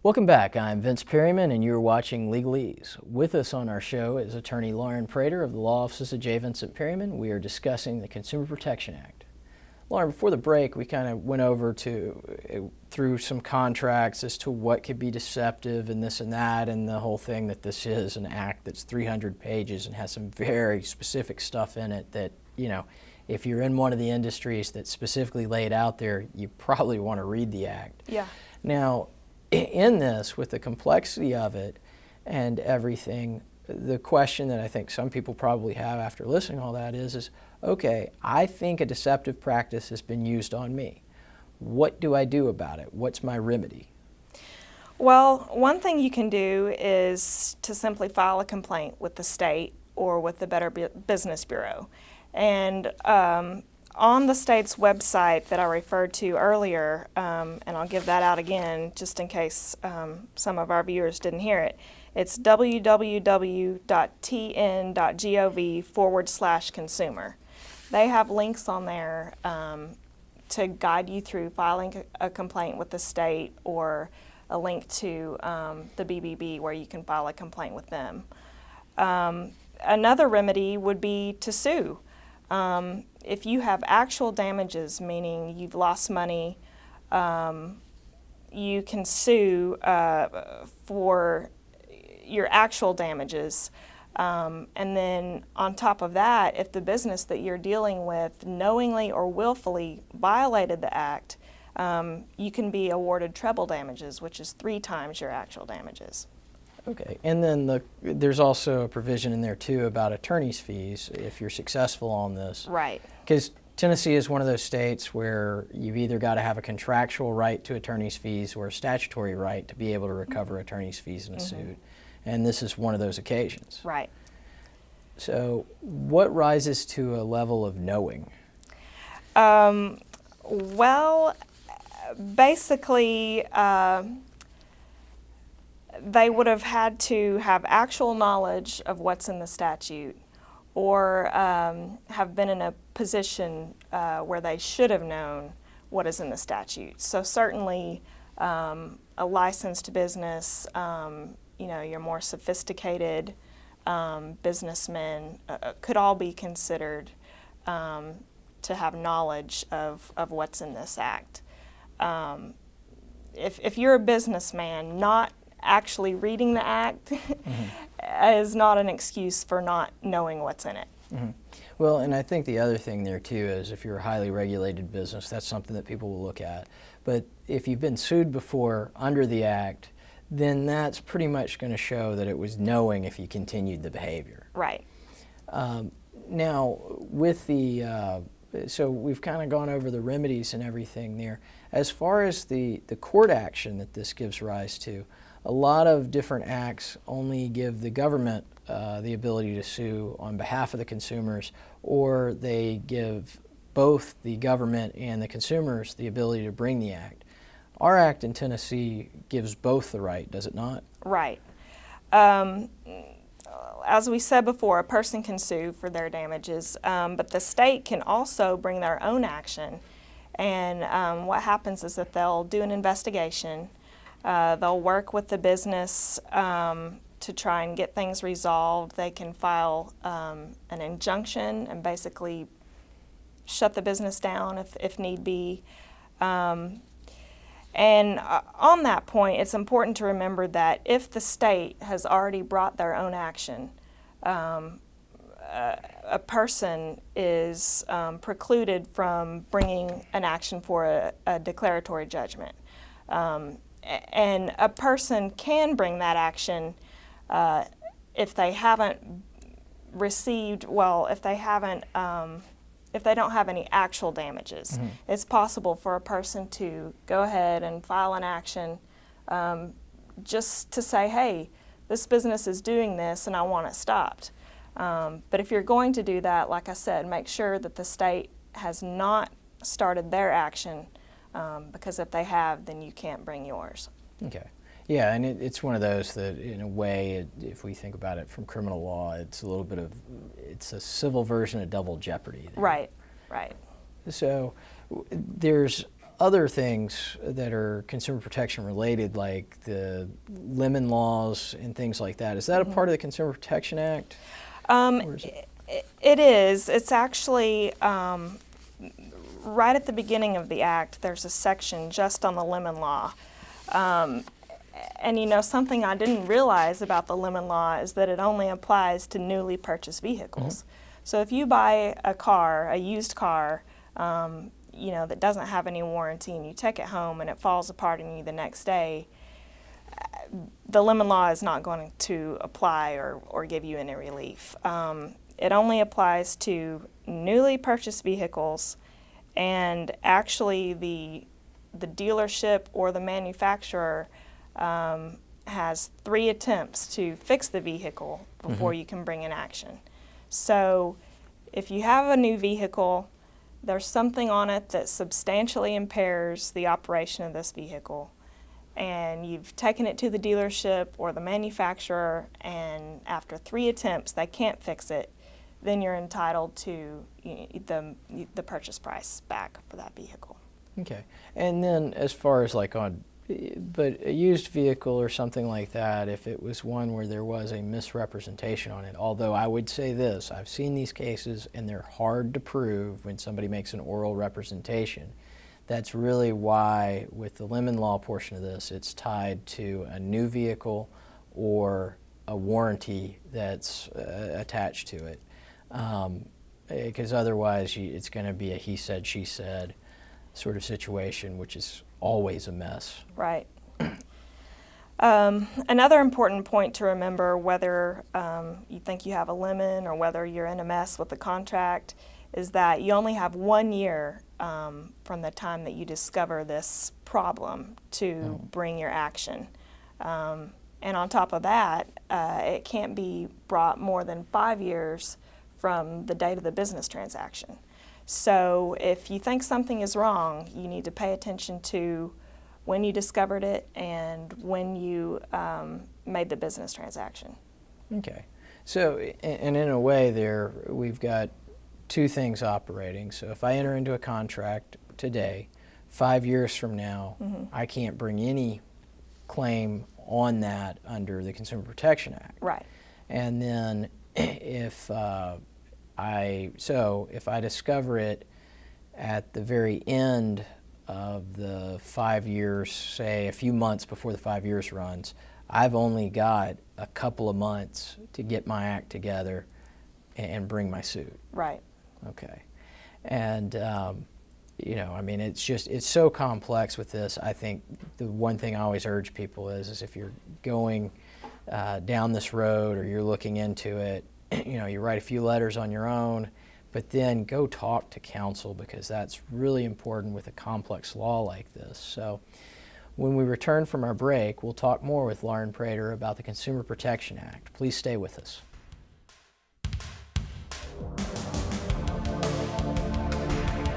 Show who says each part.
Speaker 1: Welcome back. I'm Vince Perryman and you're watching Legalese. With us on our show is attorney Lauren Prater of the law offices of J. Vincent Perryman. We are discussing the Consumer Protection Act. Lauren, before the break we kind of went over through some contracts as to what could be deceptive and this and that, and the whole thing that this is an act that's 300 pages and has some very specific stuff in it that, you know, if you're in one of the industries that specifically laid out there, you probably want to read the act.
Speaker 2: Yeah.
Speaker 1: Now, in this, with the complexity of it and everything, the question that I think some people probably have after listening to all that is, okay, I think a deceptive practice has been used on me. What do I do about it? What's my remedy?
Speaker 2: Well, one thing you can do is to simply file a complaint with the state or with the Better Business Bureau. And on the state's website that I referred to earlier, and I'll give that out again just in case some of our viewers didn't hear it, it's www.tn.gov/consumer. They have links on there to guide you through filing a complaint with the state, or a link to the BBB where you can file a complaint with them. Another remedy would be to sue. If you have actual damages, meaning you've lost money, you can sue for your actual damages. And then on top of that, if the business that you're dealing with knowingly or willfully violated the act, you can be awarded treble damages, which is 3 times your actual damages.
Speaker 1: Okay, and then there's also a provision in there too about attorney's fees if you're successful on this.
Speaker 2: Right.
Speaker 1: Because Tennessee is one of those states where you've either got to have a contractual right to attorney's fees or a statutory right to be able to recover attorney's fees in a suit. And this is one of those occasions.
Speaker 2: Right.
Speaker 1: So what rises to a level of knowing?
Speaker 2: Well, basically, they would have had to have actual knowledge of what's in the statute, or have been in a position where they should have known what is in the statute. So certainly a licensed business, you know, your more sophisticated businessmen could all be considered to have knowledge of what's in this act. If you're a businessman, not actually reading the act is not an excuse for not knowing what's in it.
Speaker 1: Well, and I think the other thing there too is if you're a highly regulated business, that's something that people will look at. But if you've been sued before under the act, then that's pretty much going to show that it was knowing if you continued the behavior.
Speaker 2: Right.
Speaker 1: Now, with the, so we've kind of gone over the remedies and everything there. As far as the court action that this gives rise to, a lot of different acts only give the government the ability to sue on behalf of the consumers, or they give both the government and the consumers the ability to bring the act. Our act in Tennessee gives both the right, does it not?
Speaker 2: Right. As we said before, a person can sue for their damages, but the state can also bring their own action. And what happens is that they'll do an investigation. They'll work with the business to try and get things resolved. They can file an injunction and basically shut the business down if need be. And on that point, it's important to remember that if the state has already brought their own action, a person is precluded from bringing an action for a declaratory judgment. And a person can bring that action if they haven't received, well, if they don't have any actual damages. It's possible for a person to go ahead and file an action just to say, hey, this business is doing this and I want it stopped. But if you're going to do that, like I said, make sure that the state has not started their action, because if they have, then you can't bring yours.
Speaker 1: Okay. Yeah, and it's one of those that, in a way, if we think about it from criminal law, it's a little bit of, it's a civil version of double jeopardy there.
Speaker 2: Right, right.
Speaker 1: So there's other things that are consumer protection related, like the lemon laws and things like that. Is that a part of the Consumer Protection Act? Or is it?
Speaker 2: It is. It's actually right at the beginning of the act. There's a section just on the lemon law. And you know, something I didn't realize about the lemon law is that it only applies to newly purchased vehicles. So if you buy a car, a used car, you know, that doesn't have any warranty, and you take it home and it falls apart on you the next day, the lemon law is not going to apply or give you any relief. It only applies to newly purchased vehicles, and actually the dealership or the manufacturer has 3 attempts to fix the vehicle before you can bring an action. So if you have a new vehicle, there's something on it that substantially impairs the operation of this vehicle, and you've taken it to the dealership or the manufacturer, and after 3 attempts they can't fix it, then you're entitled to the purchase price back for that vehicle.
Speaker 1: Okay. And then as far as like but a used vehicle or something like that, if it was one where there was a misrepresentation on it, although I would say this, I've seen these cases and they're hard to prove when somebody makes an oral representation. That's really why with the lemon law portion of this, it's tied to a new vehicle or a warranty that's attached to it. Because otherwise it's going to be a he said, she said sort of situation, which is always a mess.
Speaker 2: Right. Another important point to remember, whether you think you have a lemon or whether you're in a mess with the contract, is that you only have 1 year from the time that you discover this problem to bring your action. And on top of that, it can't be brought more than 5 years from the date of the business transaction. So if you think something is wrong, you need to pay attention to when you discovered it and when you made the business transaction.
Speaker 1: Okay. So, and in a way there, we've got 2 things operating. So if I enter into a contract today, 5 years from now, I can't bring any claim on that under the Consumer Protection Act.
Speaker 2: Right.
Speaker 1: And then if if I discover it at the very end of the 5 years, say a few months before the 5 years runs, I've only got a couple of months to get my act together and bring my suit.
Speaker 2: Right.
Speaker 1: Okay. And, you know, I mean, it's so complex with this. I think the one thing I always urge people is if you're going down this road or you're looking into it, you know, you write a few letters on your own, but then go talk to counsel, because that's really important with a complex law like this. So when we return from our break, we'll talk more with Lauren Prater about the Consumer Protection Act. Please stay with us.